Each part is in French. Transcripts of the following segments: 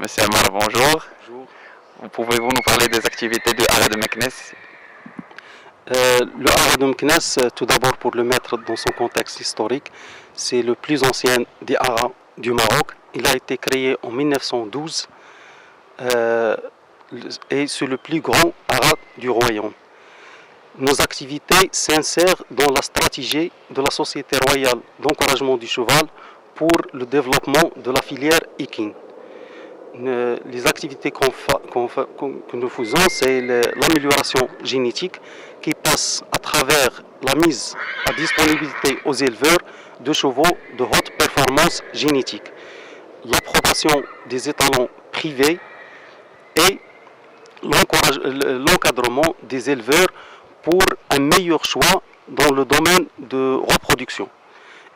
Monsieur Amar, bonjour. Bonjour. Pouvez-vous nous parler des activités du Haras de Meknes? Le Haras de Meknes, tout d'abord pour le mettre dans son contexte historique, c'est le plus ancien des haras du Maroc. Il a été créé en 1912 et c'est le plus grand haras du royaume. Nos activités s'insèrent dans la stratégie de la Société royale d'encouragement du cheval pour le développement de la filière équine. Les activités que nous faisons, c'est l'amélioration génétique qui passe à travers la mise à disponibilité aux éleveurs de chevaux de haute performance génétique, l'approbation des étalons privés et l'encadrement des éleveurs pour un meilleur choix dans le domaine de reproduction.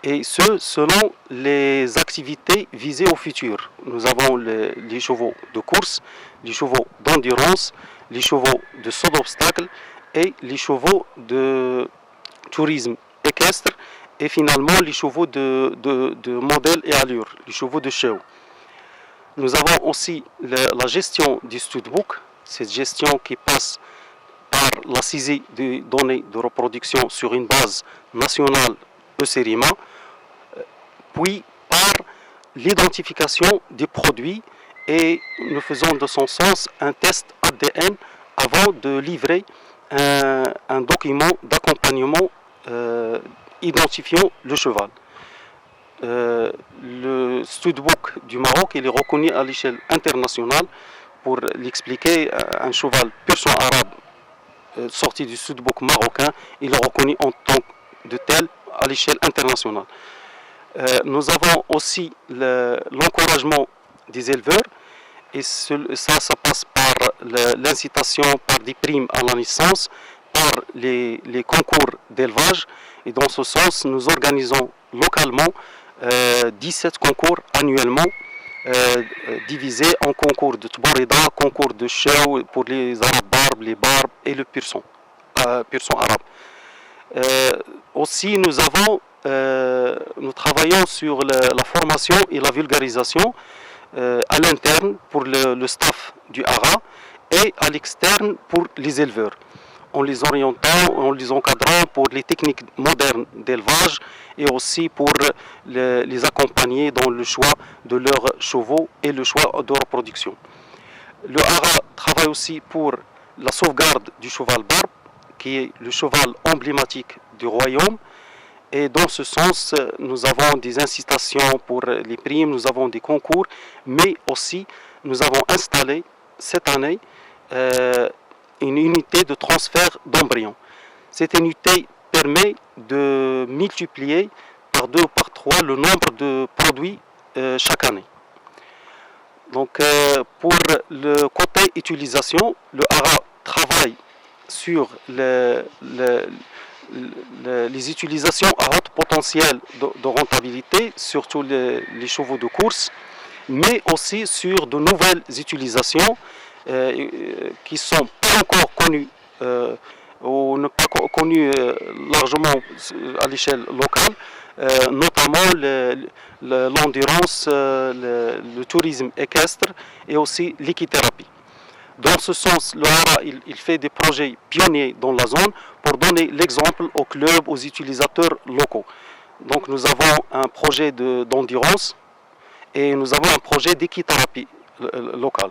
Et ce, selon les activités visées au futur. Nous avons les chevaux de course, les chevaux d'endurance, les chevaux de saut d'obstacle et les chevaux de tourisme équestre et finalement les chevaux de modèle et allure, les chevaux de show. Nous avons aussi la gestion du studbook, cette gestion qui passe par la saisie des données de reproduction sur une base nationale ECRIMA, puis par l'identification des produits et nous faisons de son sens un test ADN avant de livrer un document d'accompagnement identifiant le cheval. Le studbook du Maroc il est reconnu à l'échelle internationale. Pour l'expliquer, un cheval pur sang arabe sorti du studbook marocain, il est reconnu en tant que tel à l'échelle internationale. Nous avons aussi l'encouragement des éleveurs et ça passe par l'incitation, par des primes à la naissance, par les concours d'élevage et dans ce sens nous organisons localement 17 concours annuellement divisés en concours de Tborida, concours de show pour les arabes barbes, les barbes et le pur sang arabe. Aussi nous travaillons sur la formation et la vulgarisation à l'interne pour le staff du hara et à l'externe pour les éleveurs, en les orientant, en les encadrant pour les techniques modernes d'élevage et aussi pour les accompagner dans le choix de leurs chevaux et le choix de reproduction. Le hara travaille aussi pour la sauvegarde du cheval barbe, qui est le cheval emblématique du royaume. Et dans ce sens, nous avons des incitations pour les primes, nous avons des concours, mais aussi nous avons installé cette année une unité de transfert d'embryons. Cette unité permet de multiplier par 2 ou par 3 le nombre de produits chaque année. Donc pour le côté utilisation, le hara travaille sur les utilisations à haut potentiel de rentabilité, surtout les chevaux de course, mais aussi sur de nouvelles utilisations qui ne sont pas encore connues ou ne pas connues largement à l'échelle locale, notamment l'endurance, le tourisme équestre et aussi l'équithérapie. Dans ce sens, le hara il fait des projets pionniers dans la zone pour donner l'exemple aux clubs, aux utilisateurs locaux. Donc nous avons un projet d'endurance et nous avons un projet d'équithérapie locale.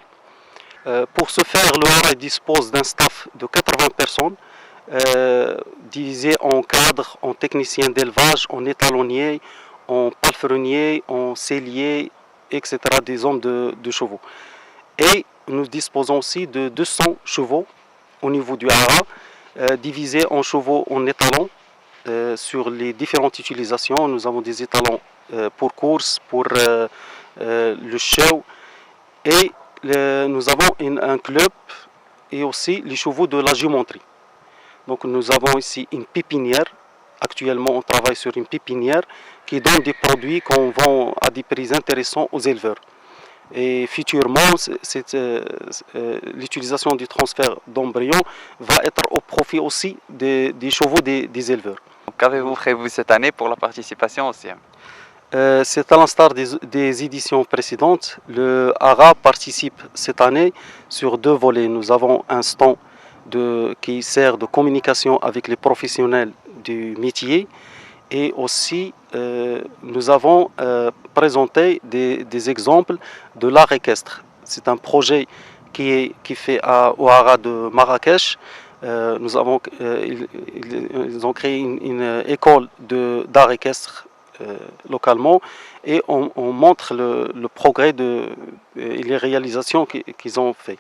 Pour ce faire, le hara dispose d'un staff de 80 personnes divisés en cadres, en techniciens d'élevage, en étalonniers, en palefreniers, en selliers, etc. des hommes de chevaux. Et nous disposons aussi de 200 chevaux au niveau du hara, divisés en chevaux en étalons sur les différentes utilisations. Nous avons des étalons pour course, pour le show et nous avons un club et aussi les chevaux de la géométrie. Donc nous avons ici une pépinière. Actuellement, on travaille sur une pépinière qui donne des produits qu'on vend à des prix intéressants aux éleveurs. Et futurement, l'utilisation du transfert d'embryons va être au profit aussi des chevaux des éleveurs. Qu'avez-vous prévu cette année pour la participation aussi? C'est à l'instar des éditions précédentes. Le ARA participe cette année sur deux volets. Nous avons un stand qui sert de communication avec les professionnels du métier et aussi nous avons présenté des exemples de l'art équestre. C'est un projet qui fait au ARA de Marrakech. Ils ont créé une école d'art équestre localement et on montre le progrès et les réalisations qu'ils ont fait.